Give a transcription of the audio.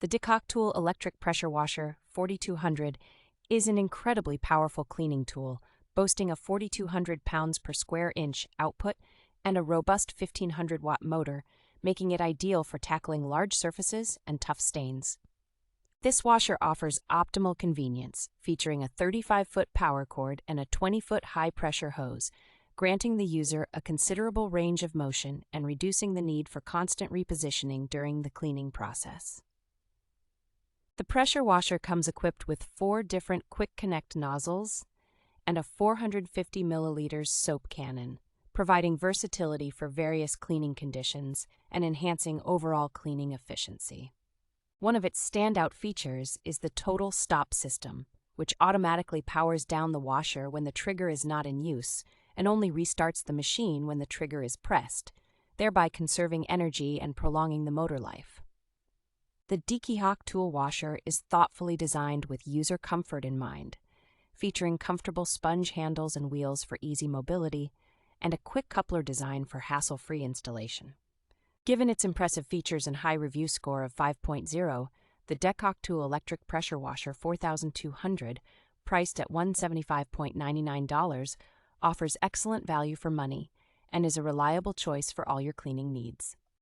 The DECOKTOOL Electric Pressure Washer 4200 is an incredibly powerful cleaning tool, boasting a 4,200 pounds per square inch output and a robust 1,500-watt motor, making it ideal for tackling large surfaces and tough stains. This washer offers optimal convenience, featuring a 35-foot power cord and a 20-foot high-pressure hose, granting the user a considerable range of motion and reducing the need for constant repositioning during the cleaning process. The pressure washer comes equipped with 4 different quick connect nozzles and a 450 milliliters soap cannon, providing versatility for various cleaning conditions and enhancing overall cleaning efficiency. One of its standout features is the total stop system, which automatically powers down the washer when the trigger is not in use and only restarts the machine when the trigger is pressed, thereby conserving energy and prolonging the motor life. The DECOKTOOL washer is thoughtfully designed with user comfort in mind, featuring comfortable sponge handles and wheels for easy mobility and a quick coupler design for hassle-free installation. Given its impressive features and high review score of 5.0, the DECOKTOOL Electric Pressure Washer 4200, priced at $175.99, offers excellent value for money and is a reliable choice for all your cleaning needs.